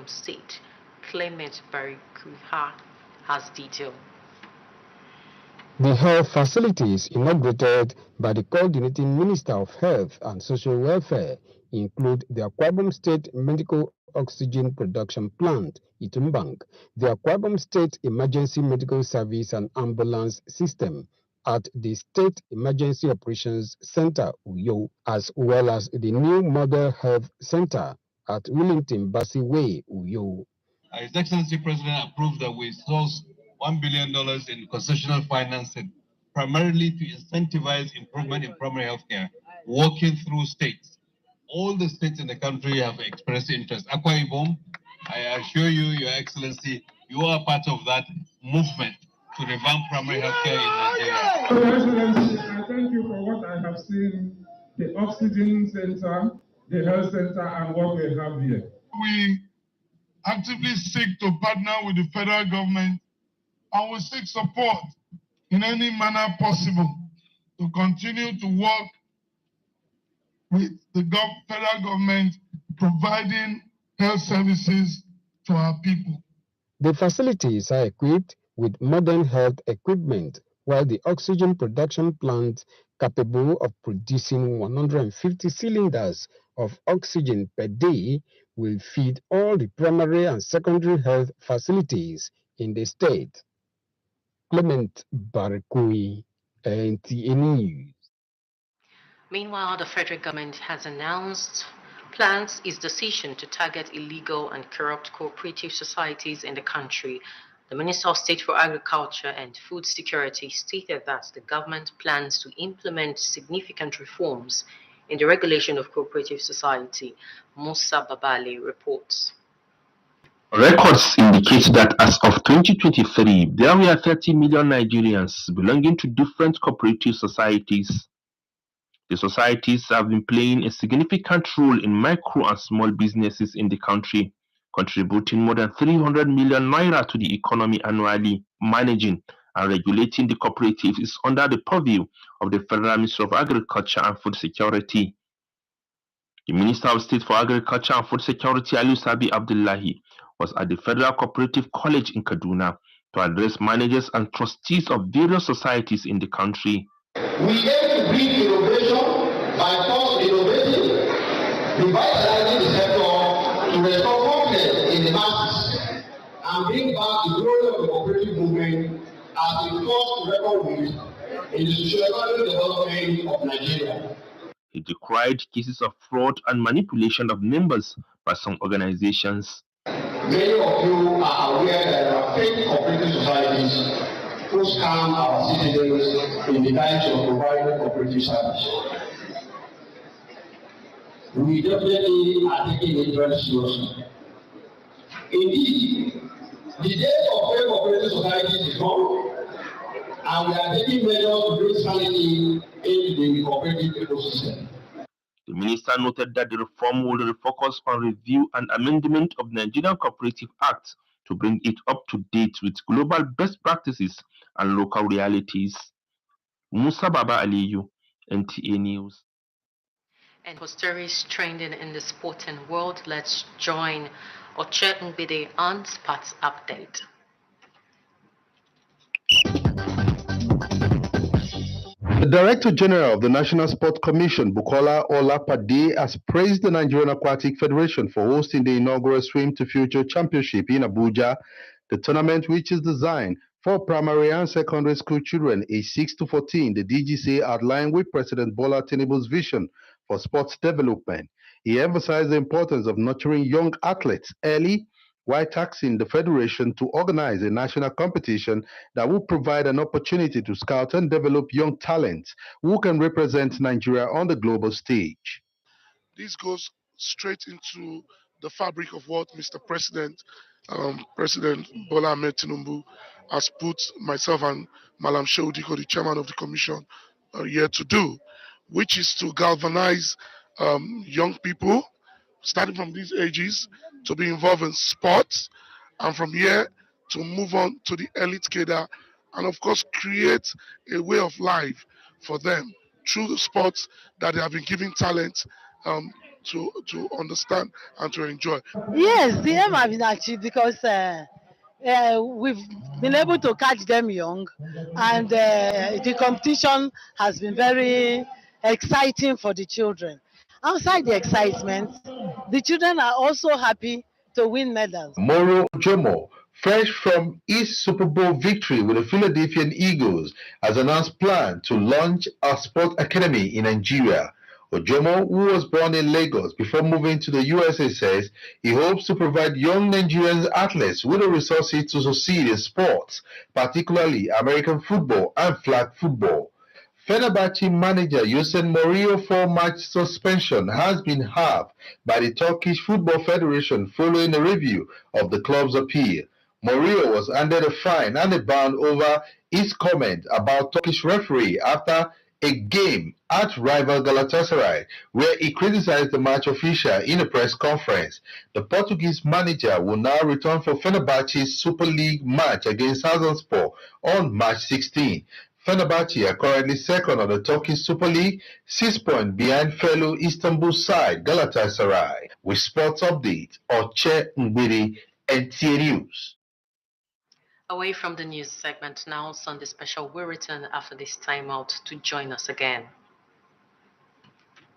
Ogun State. Clement Barikuha has detail. The health facilities inaugurated by the Coordinating Minister of Health and Social Welfare include the Akwa Ibom State Medical Oxygen Production Plant, Itumbang, the Akwa Ibom State Emergency Medical Service and Ambulance System at the State Emergency Operations Center, Uyo, as well as the new Model Health Center at Willington Bassey Way, Uyo. His Excellency President approved that we source $1 billion in concessional financing, primarily to incentivize improvement in primary health care, working through states. All the states in the country have expressed interest. Akwa Ibom, I assure you, Your Excellency, you are part of that movement to revamp primary health care in Nigeria. Your Excellency, I thank you for what I have seen, the oxygen center, the health center, and what we have here. We actively seek to partner with the federal government and we seek support in any manner possible to continue to work with the federal government providing health services to our people. The facilities are equipped with modern health equipment, while the oxygen production plant, capable of producing 150 cylinders of oxygen per day, will feed all the primary and secondary health facilities in the state. Clement Barakui, NTA News. Meanwhile, the federal government has announced plans its decision to target illegal and corrupt cooperative societies in the country. The Minister of State for Agriculture and Food Security stated that the government plans to implement significant reforms in the regulation of cooperative society. Musa Babale reports. Records indicate that as of 2023, there were 30 million Nigerians belonging to different cooperative societies. The societies have been playing a significant role in micro and small businesses in the country, contributing more than 300 million naira to the economy annually. Managing and regulating the cooperatives is under the purview of the Federal Ministry of Agriculture and Food Security. The Minister of State for Agriculture and Food Security, Ali Sabi Abdullahi, was at the Federal Cooperative College in Kaduna to address managers and trustees of various societies in the country. We aim to bring innovation by first innovating, revitalizing the sector to restore confidence in the masses and bring back the glory of the cooperative movement as the first record win in the socio-economic development of Nigeria. He decried cases of fraud and manipulation of members by some organizations. Many of you are aware that there are fake cooperative societies who scam our citizens in the times of providing cooperative service. We definitely are taking it very seriously. Indeed, the days of fake cooperative societies is gone, and we are taking measures to bring sanity into the cooperative ecosystem. The minister noted that the reform will refocus on review and amendment of the Nigerian Cooperative Act to bring it up to date with global best practices and local realities. Musa Baba Aliyu, NTA News. And for stories trending in the sporting world, let's join Oche Ngbide on Sports Update. The Director General of the National Sports Commission, Bukola Olapade, has praised the Nigerian Aquatic Federation for hosting the inaugural Swim to Future Championship in Abuja. The tournament, which is designed for primary and secondary school children aged 6 to 14, the DGC outlined with President Bola Tinubu's vision for sports development. He emphasized the importance of nurturing young athletes early, while taxing the federation to organize a national competition that will provide an opportunity to scout and develop young talents who can represent Nigeria on the global stage. This goes straight into the fabric of what Mr. President, President Bola Ahmed Tinubu, has put myself and Malam Shehu Diko, the chairman of the commission, here to do, which is to galvanize young people, starting from these ages, to be involved in sports, and from here to move on to the elite cadre, and of course create a way of life for them through the sports that they have been giving talent to understand and to enjoy. Yes, the aim has been achieved because we've been able to catch them young, and the competition has been very exciting for the children. Outside the excitement, the children are also happy to win medals. Moro Jomo, fresh from his Super Bowl victory with the Philadelphia Eagles, has announced plan to launch a sport academy in Nigeria. Ojomo, who was born in Lagos before moving to the USA, says he hopes to provide young Nigerian athletes with the resources to succeed in sports, particularly American football and flag football. Fenerbahce manager Hüseyin Mourinho's 4-match suspension has been halved by the Turkish Football Federation following a review of the club's appeal. Mourinho was handed a fine and a ban over his comment about Turkish referee after a game at rival Galatasaray, where he criticized the match official in a press conference. The Portuguese manager will now return for Fenerbahce's Super League match against Trabzonspor on March 16. Fenerbahce are currently second on the Turkish Super League, 6 points behind fellow Istanbul side Galatasaray. With sports update, Oche Ngbiri, NTA News. Away from the news segment now, Sunday Special will return after this timeout to join us again.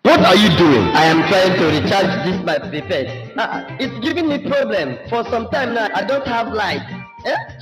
What are you doing? I am trying to recharge this my prepaid. It's giving me problem. For some time now, I don't have light.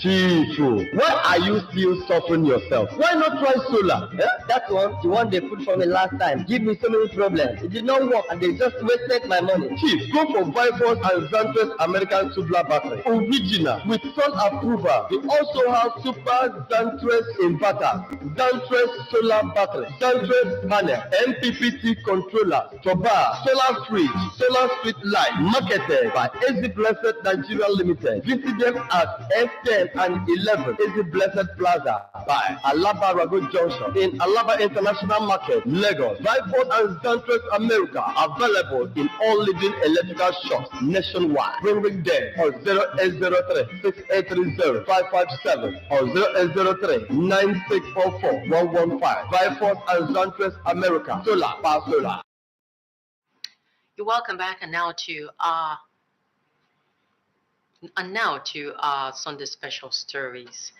Chifu, why are you still suffering yourself? Why not try solar? That one, the one they put for me last time, give me so many problems. It did not work and they just wasted my money. Chief, go for Vipers and Zantres American Solar Battery. Original, with sun approval. They also have Super Zantres inverter, Zantres Solar Battery, Zantres panel, MPPT controller, Tobar, solar fridge, solar street light, marketed by Easy Blessed Nigeria Limited. Visit them at F10 and 11 Easy Blessed Plaza by Alaba Rago Junction in Alaba International Market, Lagos. Vipers and Zantres America available in all leading electrical shops nationwide. Ring them on 0803 6830 557 or 0803 9644 115. Vipers and Zantres America. Solar, power solar. You're welcome back, and now to our Sunday Special stories.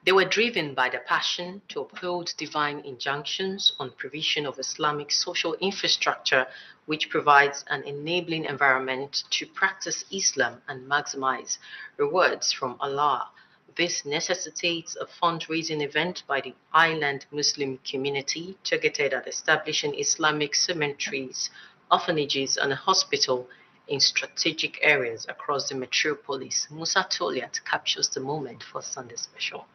They were driven by the passion to uphold divine injunctions on provision of Islamic social infrastructure, which provides an enabling environment to practice Islam and maximize rewards from Allah. This necessitates a fundraising event by the island Muslim community targeted at establishing Islamic cemeteries, orphanages, and a hospital in strategic areas across the metropolis. Musa Toliat captures the moment for Sunday Special.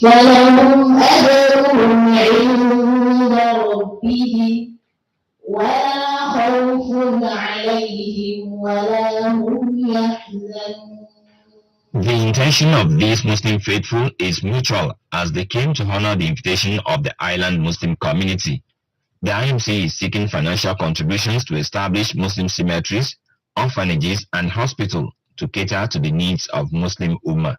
فلهم أجرهم عند ربهم ولا خوف عليهم ولا هم يحزنون. The intention of these Muslim faithful is mutual as they came to honor the invitation of the island Muslim community. The IMC is seeking financial contributions to establish Muslim cemeteries, orphanages, and hospitals to cater to the needs of Muslim Ummah.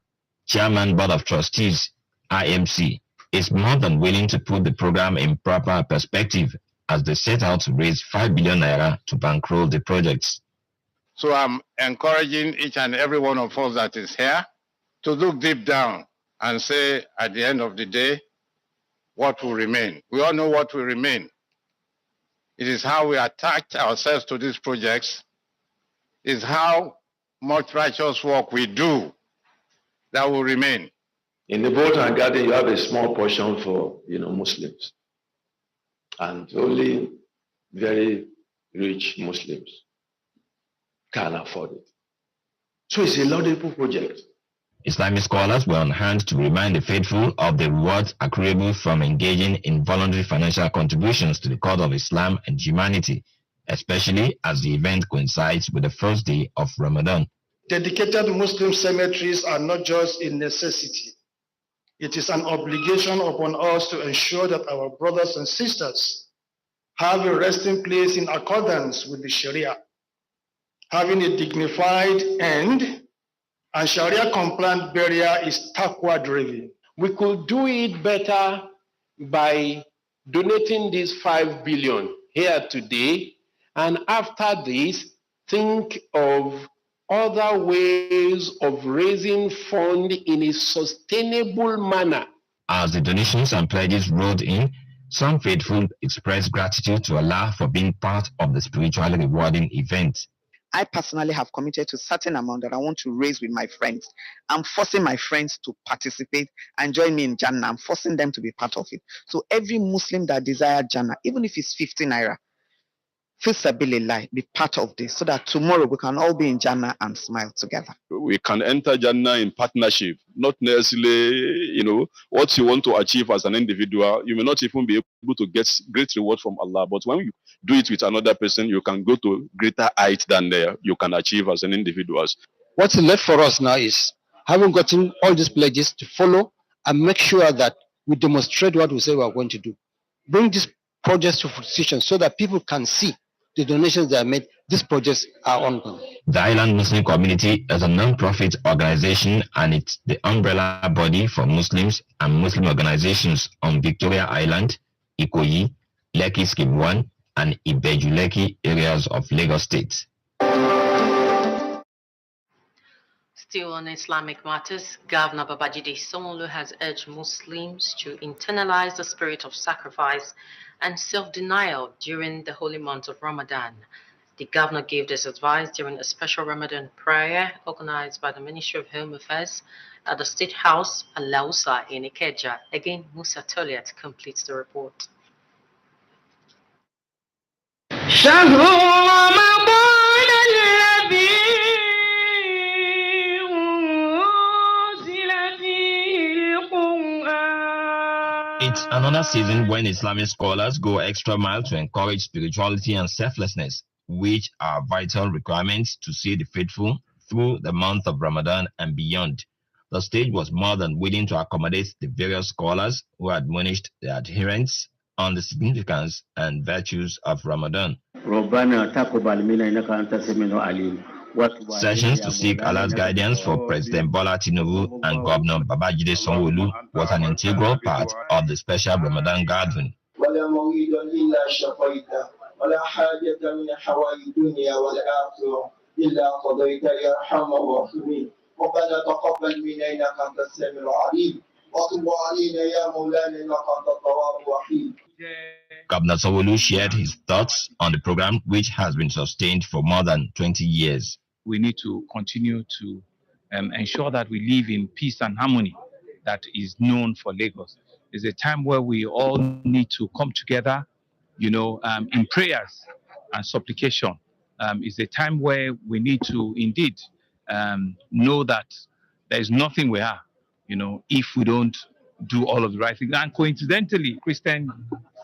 Chairman Board of Trustees, IMC, is more than willing to put the program in proper perspective as they set out to raise 5 billion naira to bankroll the projects. So I'm encouraging each and every one of us that is here to look deep down and say at the end of the day, what will remain? We all know what will remain. It is how we attach ourselves to these projects, is how much righteous work we do that will remain. In the Botanic Garden, you have a small portion for Muslims, and only very rich Muslims can afford it. So it's a laudable project. Islamic scholars were on hand to remind the faithful of the rewards accruable from engaging in voluntary financial contributions to the cause of Islam and humanity, especially as the event coincides with the first day of Ramadan. Dedicated Muslim cemeteries are not just a necessity. It is an obligation upon us to ensure that our brothers and sisters have a resting place in accordance with the Sharia, having a dignified end. And Sharia-compliant burial is taqwa-driven. We could do it better by donating this 5 billion here today, and after this, think of other ways of raising funds in a sustainable manner. As the donations and pledges rolled in, some faithful expressed gratitude to Allah for being part of the spiritually rewarding event. I personally have committed to a certain amount that I want to raise with my friends. I'm forcing my friends to participate and join me in Jannah. I'm forcing them to be part of it. So every Muslim that desires Jannah, even if it's 50 naira, be part of this so that tomorrow we can all be in Jannah and smile together. We can enter Jannah in partnership, not necessarily, what you want to achieve as an individual. You may not even be able to get great reward from Allah, but when you do it with another person, you can go to greater heights than you can achieve as an individual. What's left for us now is having gotten all these pledges to follow and make sure that we demonstrate what we say we are going to do. Bring these projects to fruition so that people can see the donations that are made. These projects are ongoing. The Island Muslim Community is a non-profit organization and it's the umbrella body for Muslims and Muslim organizations on Victoria Island, Ikoyi, Lekki Scheme 1, and Ibeju-Lekki areas of Lagos State. Still on Islamic matters, Governor Babajide Sanwo-Olu has urged Muslims to internalize the spirit of sacrifice and self-denial during the holy month of Ramadan. The governor gave this advice during a special Ramadan prayer organized by the Ministry of Home Affairs at the State House, Al-Lausa in Ikeja. Again, Musa Toliat completes the report. It's another season when Islamic scholars go extra mile to encourage spirituality and selflessness, which are vital requirements to see the faithful through the month of Ramadan and beyond. The stage was more than willing to accommodate the various scholars who admonished their adherents on the significance and virtues of Ramadan. Sessions to seek Allah's guidance for President Bola Tinubu and Governor Babajide Sanwo-Olu was an integral part of the special Ramadan gathering. Governor Sanwo-Olu shared his thoughts on the program, which has been sustained for more than 20 years. We need to continue to ensure that we live in peace and harmony that is known for Lagos. It's a time where we all need to come together, in prayers and supplication. It's a time where we need to indeed know that there is nothing we are, if we don't do all of the right things. And coincidentally, Christian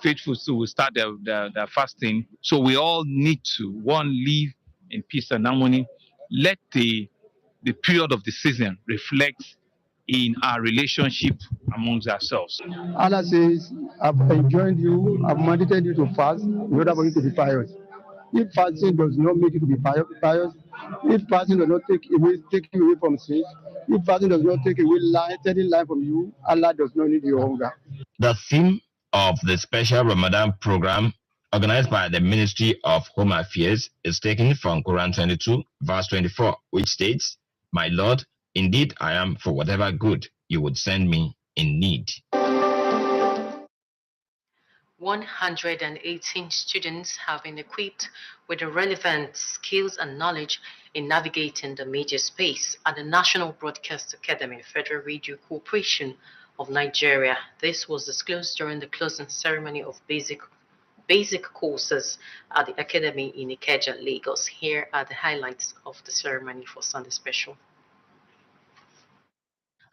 faithful will start their fasting. So we all need to, live in peace and harmony. Let the period of the season reflect in our relationship amongst ourselves. Allah says, I've enjoined you, I've mandated you to fast in order for you to be pious. If fasting does not make you to be pious, if fasting does not take you away from sin, if fasting does not take away taking life from you, Allah does not need your hunger. The theme of the special Ramadan program organized by the Ministry of Home Affairs is taken from Quran 22, verse 24, which states, "My Lord, indeed I am for whatever good you would send me in need." 118 students have been equipped with the relevant skills and knowledge in navigating the media space at the National Broadcast Academy, Federal Radio Corporation of Nigeria. This was disclosed during the closing ceremony of basic courses at the Academy in Ikeja, Lagos. Here are the highlights of the ceremony for Sunday Special.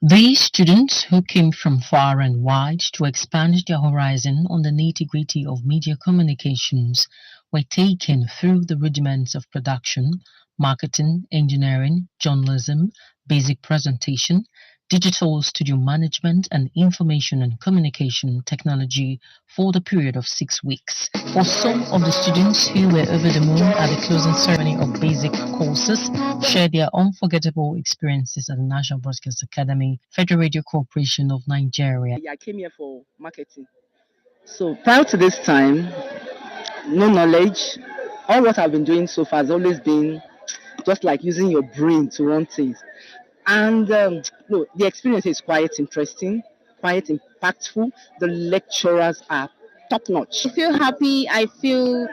These students, who came from far and wide to expand their horizon on the nitty-gritty of media communications, were taken through the rudiments of production, marketing, engineering, journalism, basic presentation, digital studio management, and information and communication technology for the period of 6 weeks. For some of the students who were over the moon at the closing ceremony of basic courses, shared their unforgettable experiences at the National Broadcast Academy, Federal Radio Corporation of Nigeria. I came here for marketing. So prior to this time, no knowledge. All what I've been doing so far has always been just like using your brain to run things. And no, the experience is quite interesting, quite impactful. The lecturers are top notch. I feel happy. I feel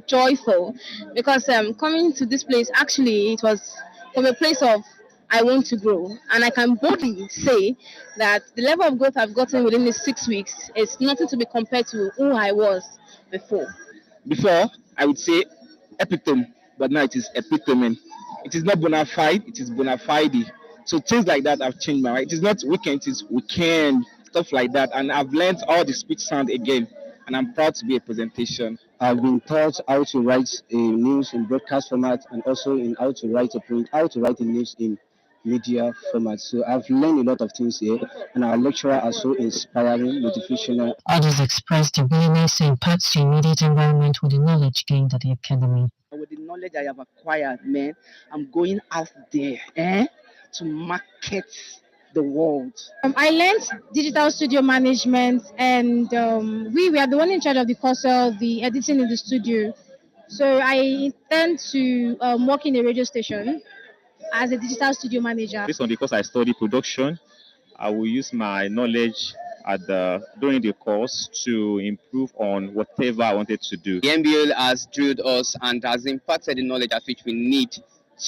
joyful because coming to this place, actually, it was from a place of I want to grow. And I can boldly say that the level of growth I've gotten within these 6 weeks is nothing to be compared to who I was before. Before, I would say epitome, but now it is epitome. It is not bona fide, it is bona fide. So things like that have changed my mind. It is not weekend, it is weekend, stuff like that. And I've learned all the speech sound again. And I'm proud to be a presentation. I've been taught how to write a news in broadcast format and also in how to write a print, how to write a news in media format. So I've learned a lot of things here, and our lecturer are so inspiring, motivational. Others expressed their willingness to impact the immediate environment with the knowledge gained at the academy. With the knowledge I have acquired, man, I'm going out there to market the world. I learned digital studio management, and we were the one in charge of the course of the editing in the studio. So I intend to work in a radio station as a digital studio manager. Based on the course I study production, I will use my knowledge during the course to improve on whatever I wanted to do. The MBA has drilled us and has imparted the knowledge at which we need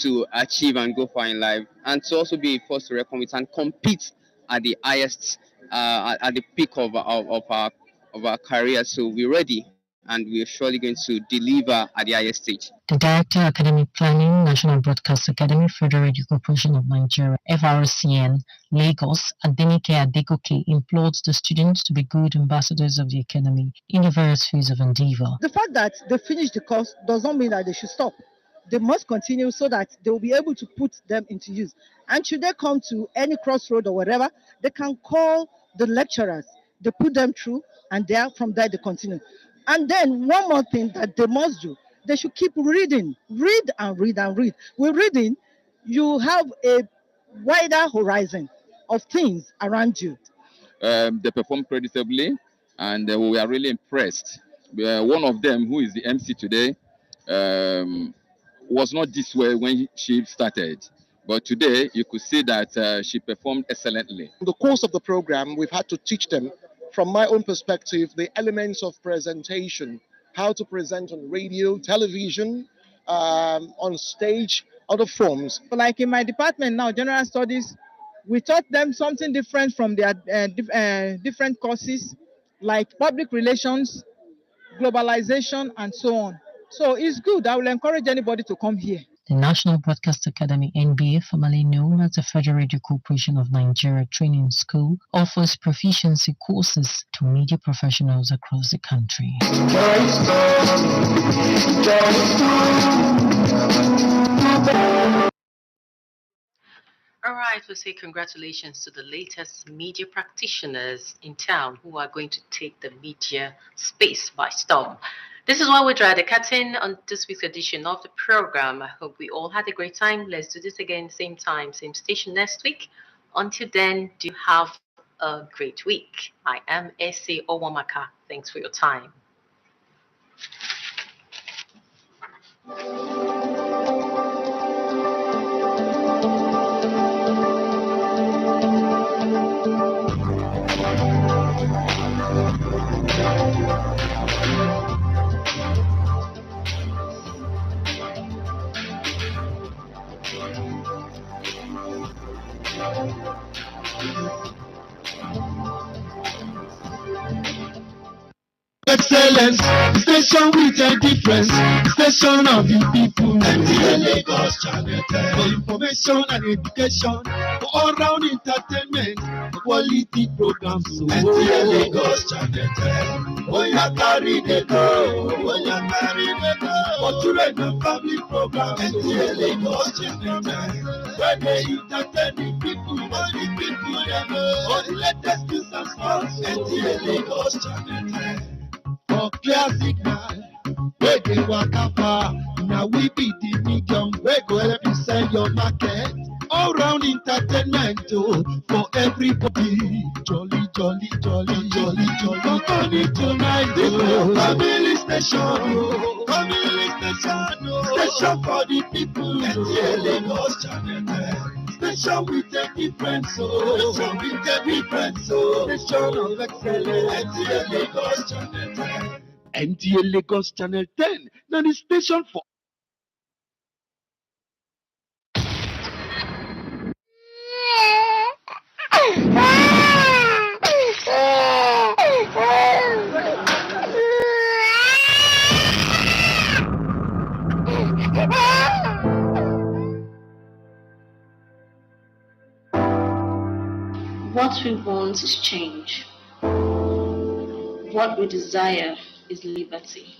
to achieve and go far in life, and to also be a force to reckon with and compete at the highest, at the peak of our career. So we're ready, and we're surely going to deliver at the highest stage. The Director, Academic Planning, National Broadcast Academy, Federal Radio Corporation of Nigeria, FRCN, Lagos, Adenike Adegoke implored the students to be good ambassadors of the academy in the various fields of endeavor. The fact that they finished the course does not mean that they should stop. They must continue so that they will be able to put them into use. And should they come to any crossroad or whatever, they can call the lecturers. They put them through, and from there they continue. And then one more thing that they must do, they should keep reading. Read and read and read. With reading, you have a wider horizon of things around you. They performed creditably, and we are really impressed. One of them, who is the MC today, was not this way when she started, but today you could see that she performed excellently. In the course of the program, we've had to teach them, from my own perspective, the elements of presentation, how to present on radio, television, on stage, other forms. Like in my department now, General Studies, we taught them something different from their different courses, like public relations, globalization, and so on. So it's good. I will encourage anybody to come here. The National Broadcast Academy, NBA, formerly known as the Federal Radio Corporation of Nigeria Training School, offers proficiency courses to media professionals across the country. All right, we'll say congratulations to the latest media practitioners in town who are going to take the media space by storm. This is why we draw the curtain on this week's edition of the program. I hope we all had a great time. Let's do this again, same time, same station next week. Until then, do have a great week. I am Ese Owamaka. Thanks for your time. Excellence, station with a difference, station of the people. NTA Lagos Channel 10. For information and education, for all-round entertainment, quality programs. NTA Lagos Channel 10. Oh, you carry the go. Oh, you carry the go. For children and family programs. NTA Lagos Channel 10. Where they entertain the people, all the people, all the latest news and sports. NTA Lagos Channel 10. For clear signal, where they waka far. Now we be the medium, we go help you sell your market. All round entertainment, for everybody. Jolly, jolly, jolly, jolly, jolly. Company tonight, family station, community station, station for the people. NTA Lagos Channel 10. Station with a difference, station with a difference, station of excellence. NTA Lagos Channel 10. NTA Lagos Channel 10. Now the station for What we want is change. What we desire is liberty.